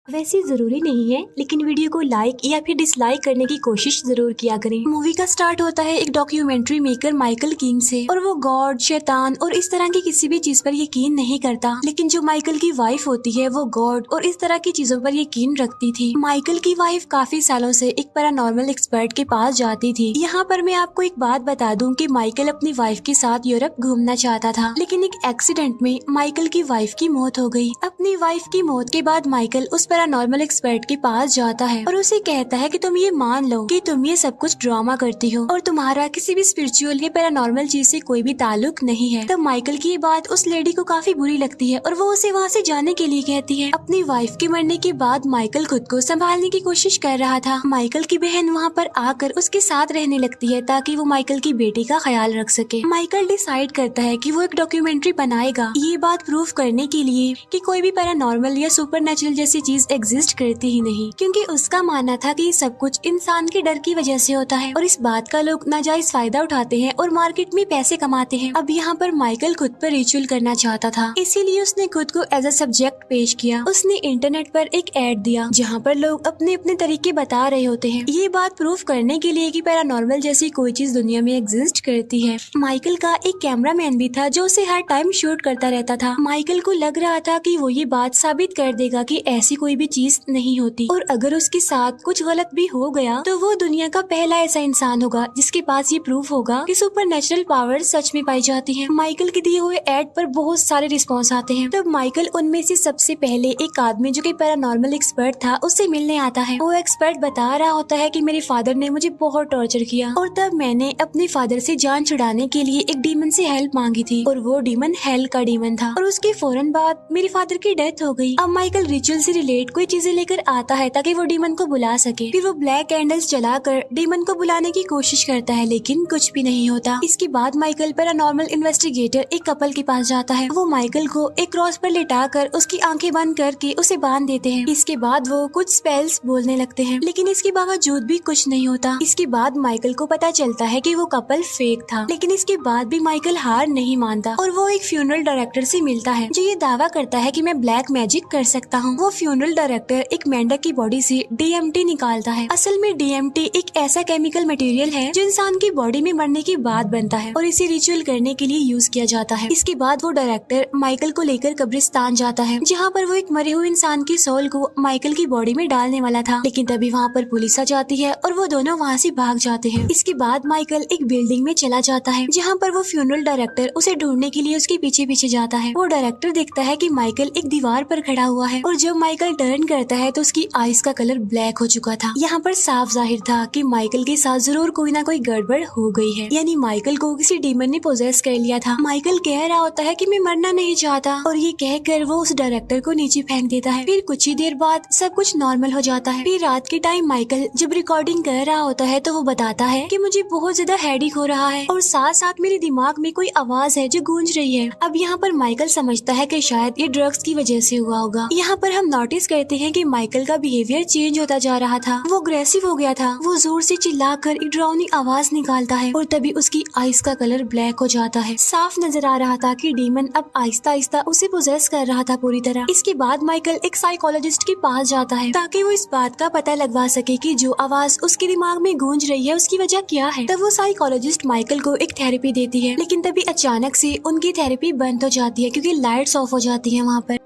वैसे जरूरी नहीं है, लेकिन वीडियो को लाइक या फिर डिसलाइक करने की कोशिश जरूर किया करें। मूवी का स्टार्ट होता है एक डॉक्यूमेंट्री मेकर माइकल किंग से, और वो गॉड, शैतान और इस तरह की किसी भी चीज पर यकीन नहीं करता। लेकिन जो माइकल की वाइफ होती है वो गॉड और इस तरह की चीजों पर यकीन रखती थी। माइकल की वाइफ काफी सालों से एक पैरानॉर्मल एक्सपर्ट के पास जाती थी। यहाँ पर मैं आपको एक बात बता दूं कि माइकल अपनी वाइफ के साथ यूरोप घूमना चाहता था, लेकिन एक एक्सीडेंट में माइकल की वाइफ की मौत हो गई। अपनी वाइफ की मौत के बाद माइकल उस पैरानॉर्मल एक्सपर्ट के पास जाता है और उसे कहता है कि तुम ये मान लो कि तुम ये सब कुछ ड्रामा करती हो और तुम्हारा किसी भी स्पिरिचुअल या पैरानॉर्मल चीज से कोई भी ताल्लुक नहीं है। तब माइकल की ये बात उस लेडी को काफी बुरी लगती है और वो उसे वहाँ से जाने के लिए कहती है। अपनी वाइफ के मरने के बाद माइकल खुद को संभालने की कोशिश कर रहा था। माइकल की बहन वहाँ पर आकर उसके साथ रहने लगती है ताकि वो माइकल की बेटी का ख्याल रख सके। माइकल डिसाइड करता है कि वो एक डॉक्यूमेंट्री बनाएगा ये बात प्रूव करने के लिए कि कोई भी पैरानॉर्मल या सुपरनेचुरल जैसी चीज एग्जिस्ट करती ही नहीं, क्योंकि उसका मानना था कि सब कुछ इंसान के डर की वजह से होता है और इस बात का लोग नाजायज फायदा उठाते हैं और मार्केट में पैसे कमाते हैं। अब यहाँ पर माइकल खुद पर रिचुअल करना चाहता था, इसीलिए उसने खुद को एज अ सब्जेक्ट पेश किया। उसने इंटरनेट पर एक एड दिया जहाँ पर लोग अपने अपने तरीके बता रहे होते हैं, ये बात प्रूव करने के लिए कि पैरानॉर्मल जैसी कोई चीज दुनिया में एग्जिस्ट करती है। माइकल का एक कैमरामैन भी था जो उसे हर टाइम शूट करता रहता था। माइकल को लग रहा था कि वो ये बात साबित कर देगा कि ऐसी कोई भी चीज नहीं होती, और अगर उसके साथ कुछ गलत भी हो गया तो वो दुनिया का पहला ऐसा इंसान होगा जिसके पास ये प्रूफ होगा कि सुपरनेचुरल पावर सच में पाई जाती है। माइकल के दिए हुए एड पर बहुत सारे रिस्पॉन्स आते हैं। तब माइकल उनमें से सबसे पहले एक आदमी जो कि पैरानॉर्मल एक्सपर्ट था उससे मिलने आता है। वो एक्सपर्ट बता रहा होता है कि मेरे फादर ने मुझे बहुत टॉर्चर किया और तब मैंने अपने फादर से जान छुड़ाने के लिए एक डीमन से हेल्प मांगी थी, और वो डीमन हेल का डीमन था, और उसके फौरन बाद मेरे फादर की डेथ हो गई। अब माइकल रिचुअल से रिलेट कोई चीजें लेकर आता है ताकि वो डीमन को बुला सके। फिर वो ब्लैक कैंडल्स जलाकर डीमन को बुलाने की कोशिश करता है, लेकिन कुछ भी नहीं होता। इसके बाद माइकल पैरानॉर्मल इन्वेस्टिगेटर एक कपल के पास जाता है। वो माइकल को एक क्रॉस पर लिटाकर उसकी आंखें बंद करके उसे बांध देते हैं। इसके बाद वो कुछ स्पेल्स बोलने लगते हैं, लेकिन इसके बावजूद भी कुछ नहीं होता। इसके बाद माइकल को पता चलता है कि वो कपल फेक था, लेकिन इसके बाद भी माइकल हार नहीं मानता और वो एक फ्यूनरल डायरेक्टर से मिलता है जो ये दावा करता है कि मैं ब्लैक मैजिक कर सकता हूँ। वो फ्यूनरल डायरेक्टर एक मेंढक की बॉडी से DMT निकालता है। असल में DMT एक ऐसा केमिकल मटेरियल है जो इंसान की बॉडी में मरने के बाद बनता है और इसे रिचुअल करने के लिए यूज किया जाता है। इसके बाद वो डायरेक्टर माइकल को लेकर कब्रिस्तान जाता है जहाँ पर वो एक मरे हुए इंसान की सोल को माइकल की बॉडी में डालने वाला था, लेकिन तभी वहाँ पर पुलिस आ जाती है और वो दोनों वहाँ से भाग जाते हैं। इसके बाद माइकल एक बिल्डिंग में चला जाता है जहाँ पर वो फ्यूनरल डायरेक्टर उसे ढूंढने के लिए उसके पीछे पीछे जाता है। वो डायरेक्टर देखता है कि माइकल एक दीवार पर खड़ा हुआ है और जब माइकल टर्न करता है तो उसकी आईज का कलर ब्लैक हो चुका था। यहाँ पर साफ जाहिर था कि माइकल के साथ जरूर कोई ना कोई गड़बड़ हो गई है, यानी माइकल को किसी डीमन ने पोजेस कर लिया था। माइकल कह रहा होता है कि मैं मरना नहीं चाहता और ये कहकर वो उस डायरेक्टर को नीचे फेंक देता है। फिर कुछ ही देर बाद सब कुछ नॉर्मल हो जाता है। फिर रात के टाइम माइकल जब रिकॉर्डिंग कर रहा होता है तो वो बताता है कि मुझे बहुत ज्यादा हेडेक हो रहा है और साथ साथ मेरे दिमाग में कोई आवाज है जो गूंज रही है। अब यहाँ पर माइकल समझता है कि शायद ये ड्रग्स की वजह से हुआ होगा। यहाँ पर हम नोटिस करते हैं कि माइकल का बिहेवियर चेंज होता जा रहा था। वो अग्रेसिव हो गया था। वो जोर से चिल्लाकर एक डरावनी आवाज निकालता है और तभी उसकी आईज का कलर ब्लैक हो जाता है। साफ नजर आ रहा था कि डीमन अब आहिस्ता आहिस्ता उसे पोजेस कर रहा था पूरी तरह। इसके बाद माइकल एक साइकोलॉजिस्ट के पास जाता है ताकि वो इस बात का पता लगवा सके कि जो आवाज उसके दिमाग में गूंज रही है उसकी वजह क्या है। तब वो साइकोलॉजिस्ट माइकल को एक थेरेपी देती है, लेकिन तभी अचानक से उनकी थेरेपी बंद हो जाती है क्योंकि लाइट्स ऑफ हो जाती है वहाँ पर।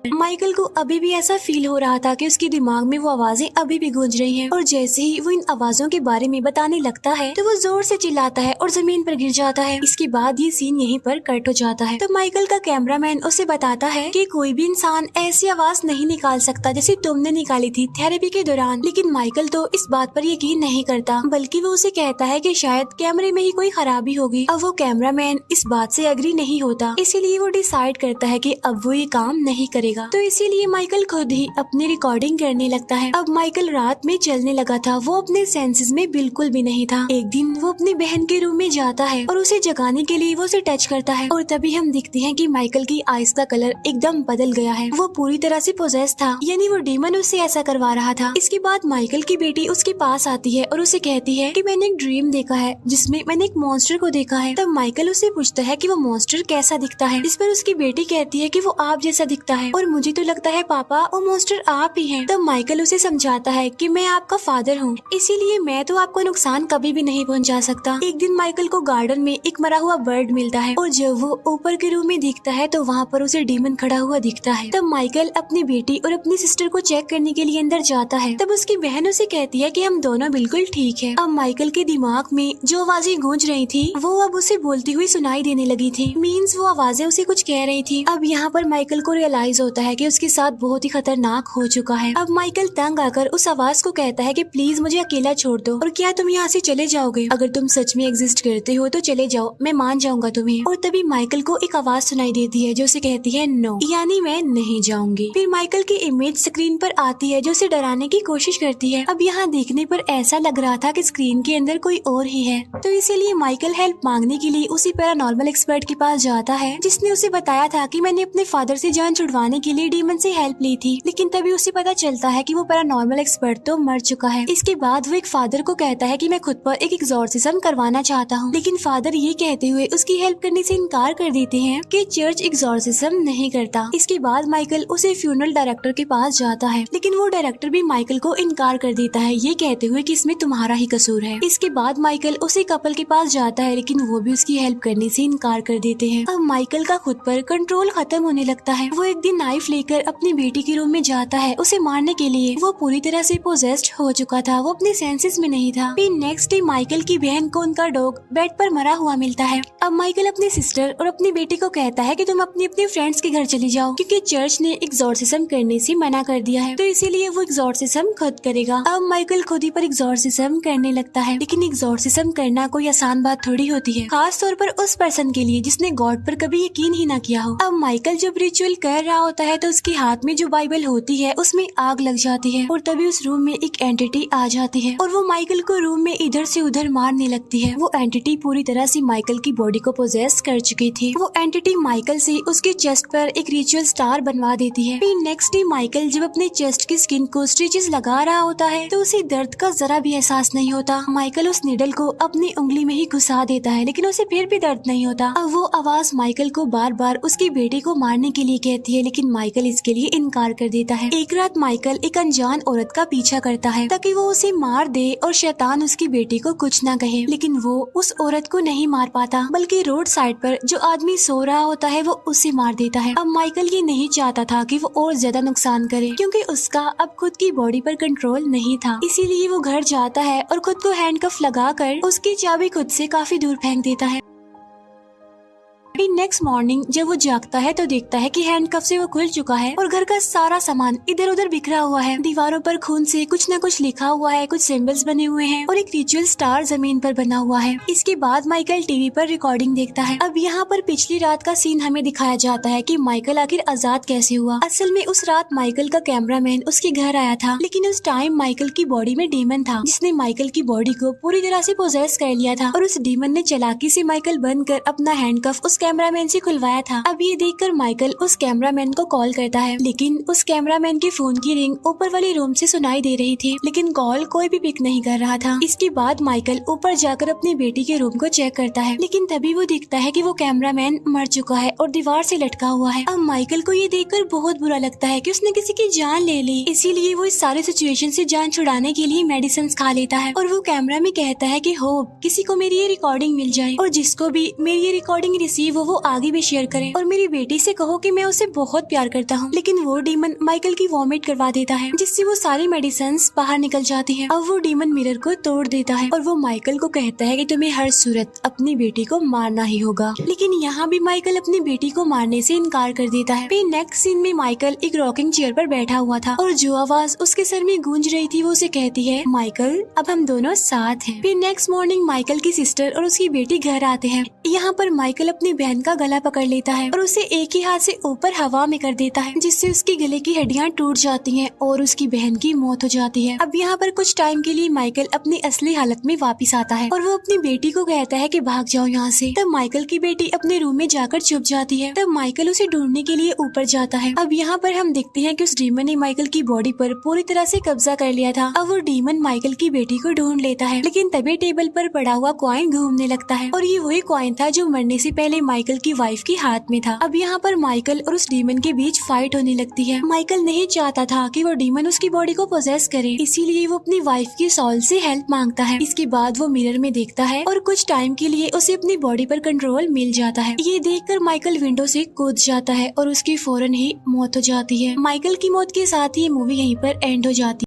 माइकल को अभी भी ऐसा फील हो रहा था कि उसके दिमाग में वो आवाजें अभी भी गूंज रही हैं, और जैसे ही वो इन आवाजों के बारे में बताने लगता है तो वो जोर से चिल्लाता है और जमीन पर गिर जाता है। इसके बाद ये सीन यहीं पर कट हो जाता है। तो माइकल का कैमरामैन उसे बताता है कि कोई भी इंसान ऐसी आवाज नहीं निकाल सकता जैसे तुमने निकाली थी थेरेपी के दौरान। लेकिन माइकल तो इस बात पर यकीन नहीं करता, बल्कि वो उसे कहता है कि शायद कैमरे में ही कोई खराबी होगी। अब वो कैमरामैन इस बात से एग्री नहीं होता, इसीलिए वो डिसाइड करता है कि अब वो ये काम नहीं करेगा। तो इसीलिए माइकल खुद ही अपनी रिकॉर्डिंग करने लगता है। अब माइकल रात में चलने लगा था, वो अपने सेंसेस में बिल्कुल भी नहीं था। एक दिन वो अपनी बहन के रूम में जाता है और उसे जगाने के लिए वो उसे टच करता है, और तभी हम दिखते हैं कि माइकल की आईज का कलर एकदम बदल गया है। वो पूरी तरह से पोजेस था, यानी वो डीमन उससे ऐसा करवा रहा था। इसके बाद माइकल की बेटी उसके पास आती है और उसे कहती है कि मैंने एक ड्रीम देखा है जिसमें मैंने एक मॉन्स्टर को देखा है। तब माइकल उससे पूछता है कि वो मॉन्स्टर कैसा दिखता है, इस पर उसकी बेटी कहती है कि वो आप जैसा दिखता है, और मुझे तो लगता है पापा वो मॉन्स्टर आप ही हैं। तब माइकल उसे समझाता है कि मैं आपका फादर हूँ, इसीलिए मैं तो आपको नुकसान कभी भी नहीं पहुँचा सकता। एक दिन माइकल को गार्डन में एक मरा हुआ बर्ड मिलता है और जब वो ऊपर के रूम में दिखता है तो वहाँ पर उसे डीमन खड़ा हुआ दिखता है। तब माइकल अपनी बेटी और अपनी सिस्टर को चेक करने के लिए अंदर जाता है। तब उसकी बहन उसे कहती है कि हम दोनों बिल्कुल ठीक है। अब माइकल के दिमाग में जो आवाजें गूंज रही थी वो अब उसे बोलती हुई सुनाई देने लगी थी। मीन्स वो आवाजें उसे कुछ कह रही थी। अब यहाँ पर माइकल को रियलाइज होता है कि उसके साथ बहुत ही खतरनाक हो चुका है। अब माइकल तंग आकर उस आवाज को कहता है कि प्लीज मुझे अकेला छोड़ दो और क्या तुम यहाँ से चले जाओगे? अगर तुम सच में एग्जिस्ट करते हो तो चले जाओ, मैं मान जाऊंगा तुम्हें। और तभी माइकल को एक आवाज सुनाई देती है जो उसे कहती है नो, यानी मैं नहीं जाऊंगी। फिर माइकल की इमेज स्क्रीन पर आती है जो उसे डराने की कोशिश करती है। अब यहाँ देखने पर ऐसा लग रहा था कि स्क्रीन के अंदर कोई और ही है, तो इसीलिए माइकल हेल्प मांगने के लिए उसी पैरानॉर्मल एक्सपर्ट के पास जाता है जिसने उसे बताया था कि मैंने अपने फादर से जान छुड़वाने के लिए डीमन से हेल्प ली थी। लेकिन तभी उसे पता चलता है कि वो पैरानॉर्मल एक्सपर्ट तो मर चुका है। इसके बाद वो एक फादर को कहता है कि मैं खुद पर एक एग्जॉर्सिज्म करवाना चाहता हूँ, लेकिन फादर ये कहते हुए उसकी हेल्प करने से इनकार कर देते हैं कि चर्च एग्जॉर्सिज्म नहीं करता। इसके बाद माइकल उसे फ्यूनरल डायरेक्टर के पास जाता है, लेकिन वो डायरेक्टर भी माइकल को इनकार कर देता है ये कहते हुए कि इसमें तुम्हारा ही कसूर है। इसके बाद माइकल उसी कपल के पास जाता है, लेकिन वो भी उसकी हेल्प करने से इनकार कर देते हैं। अब माइकल का खुद पर कंट्रोल खत्म होने लगता है। वो एक दिन नाइफ लेकर अपनी बेटी के रूम में जाता है उसे मारने के लिए। वो पूरी तरह से पोजेस्ड हो चुका था, वो अपने सेंसेस में नहीं था। फिर नेक्स्ट डे माइकल की बहन को उनका डॉग बेड पर मरा हुआ मिलता है। अब माइकल अपनी सिस्टर और अपनी बेटी को कहता है कि तुम अपने अपने फ्रेंड्स के घर चली जाओ, क्योंकि चर्च ने एग्जॉर्सिज्म करने से मना कर दिया है, तो इसीलिए वो एग्जॉर्सिज्म खुद करेगा। अब माइकल खुद ही पर एग्जॉर्सिज्म करने लगता है, लेकिन एग्जॉर्सिज्म करना कोई आसान बात थोड़ी होती है, खास तौर पर उस पर्सन के लिए जिसने गॉड पर कभी यकीन ही ना किया हो। अब माइकल जब रिचुअल कर रहा होता है तो उसके हाथ में जो बाइबल होती है उसमें आग लग जाती है और तभी उस रूम में एक एंटिटी आ जाती है और वो माइकल को रूम में इधर से उधर मारने लगती है। वो एंटिटी पूरी तरह से माइकल की बॉडी को पोजेस कर चुकी थी। वो एंटिटी माइकल से उसके चेस्ट पर एक रिचुअल स्टार बनवा देती है। फिर नेक्स्ट डे माइकल जब अपने चेस्ट की स्किन को स्टिचेस लगा रहा होता है तो उसे दर्द का जरा भी एहसास नहीं होता। माइकल उस निडल को अपनी उंगली में ही घुसा देता है, लेकिन उसे फिर भी दर्द नहीं होता। अब वो आवाज माइकल को बार बार उसकी बेटी को मारने के लिए कहती है, लेकिन माइकल इसके लिए इनकार कर देता है। एक रात माइकल एक अनजान औरत का पीछा करता है ताकि वो उसे मार दे और शैतान उसकी बेटी को कुछ ना कहे, लेकिन वो उस औरत को नहीं मार पाता, बल्कि रोड साइड पर जो आदमी सो रहा होता है वो उसे मार देता है। अब माइकल ये नहीं चाहता था कि वो और ज्यादा नुकसान करे, क्योंकि उसका अब खुद की बॉडी पर कंट्रोल नहीं था। इसीलिए वो घर जाता है और खुद को हैंडकफ लगाकर उसकी चाबी खुद से काफी दूर फेंक देता है। फिर नेक्स्ट मॉर्निंग जब वो जागता है तो देखता है कि हैंडकफ से वो खुल चुका है और घर का सारा सामान इधर उधर बिखरा हुआ है। दीवारों पर खून से कुछ न कुछ लिखा हुआ है, कुछ सिंबल्स बने हुए हैं और एक रिचुअल स्टार जमीन पर बना हुआ है। इसके बाद माइकल टीवी पर रिकॉर्डिंग देखता है। अब यहाँ पर पिछली रात का सीन हमें दिखाया जाता है कि माइकल आखिर आजाद कैसे हुआ। असल में उस रात माइकल का कैमरामैन उसके घर आया था, लेकिन उस टाइम माइकल की बॉडी में डीमन था जिसने माइकल की बॉडी को पूरी तरह से पोजेस कर लिया था और उस डीमन ने चालाकी से माइकल बनकर अपना हैंडकफ उस कैमरामैन से खुलवाया था। अब ये देखकर माइकल उस कैमरामैन को कॉल करता है, लेकिन उस कैमरामैन के फोन की रिंग ऊपर वाले रूम से सुनाई दे रही थी, लेकिन कॉल कोई भी पिक नहीं कर रहा था। इसके बाद माइकल ऊपर जाकर अपनी बेटी के रूम को चेक करता है, लेकिन तभी वो दिखता है कि वो कैमरामैन मर चुका है और दीवार से लटका हुआ है। अब माइकल को ये देखकर बहुत बुरा लगता है कि उसने किसी की जान ले ली, इसीलिए वो इस सारे सिचुएशन से जान छुड़ाने के लिए मेडिसिन खा लेता है और वो कैमरा में कहता है कि होप किसी को मेरी ये रिकॉर्डिंग मिल जाए और जिसको भी मेरी ये रिकॉर्डिंग रिसीव हो वो आगे भी शेयर करें और मेरी बेटी से कहो कि मैं उसे बहुत प्यार करता हूँ। लेकिन वो डीमन माइकल की वॉमिट करवा देता है, जिससे वो सारी मेडिसिन बाहर निकल जाती है। अब वो डीमन मिरर को तोड़ देता है और वो माइकल को कहता है कि तुम्हें हर सूरत अपनी बेटी को मारना ही होगा, लेकिन यहाँ भी माइकल अपनी बेटी को मारने से इनकार कर देता है। फिर नेक्स्ट सीन में माइकल एक रॉकिंग चेयर पर बैठा हुआ था और जो आवाज उसके सर में गूंज रही थी वो उसे कहती है, माइकल अब हम दोनों साथ हैं। फिर नेक्स्ट मॉर्निंग माइकल की सिस्टर और उसकी बेटी घर आते हैं। यहाँ पर माइकल अपनी बहन का गला पकड़ लेता है और उसे एक ही हाथ से ऊपर हवा में कर देता है, जिससे उसकी गले की हड्डियां टूट जाती हैं और उसकी बहन की मौत हो जाती है। अब यहाँ पर कुछ टाइम के लिए माइकल अपनी असली हालत में वापस आता है और वो अपनी बेटी को कहता है कि भाग जाओ यहाँ से। तब माइकल की बेटी अपने रूम में जाकर छुप जाती है। तब माइकल उसे ढूंढने के लिए ऊपर जाता है। अब यहाँ पर हम देखते हैं कि उस डीमन ने माइकल की बॉडी पर पूरी तरह से कब्जा कर लिया था। अब वो डीमन माइकल की बेटी को ढूंढ लेता है, लेकिन तभी टेबल पर पड़ा हुआ कॉइन घूमने लगता है और ये वही कॉइन था जो मरने से पहले माइकल की वाइफ के हाथ में था। अब यहाँ पर माइकल और उस डीमन के बीच फाइट होने लगती है। माइकल नहीं चाहता था कि वो डीमन उसकी बॉडी को पोजेस करे, इसीलिए वो अपनी वाइफ की सॉल से हेल्प मांगता है। इसके बाद वो मिरर में देखता है और कुछ टाइम के लिए उसे अपनी बॉडी पर कंट्रोल मिल जाता है। ये देखकर माइकल विंडो से कूद जाता है और उसकी फौरन ही मौत हो जाती है। माइकल की मौत के साथ ही मूवी यहीं पर एंड हो जाती है।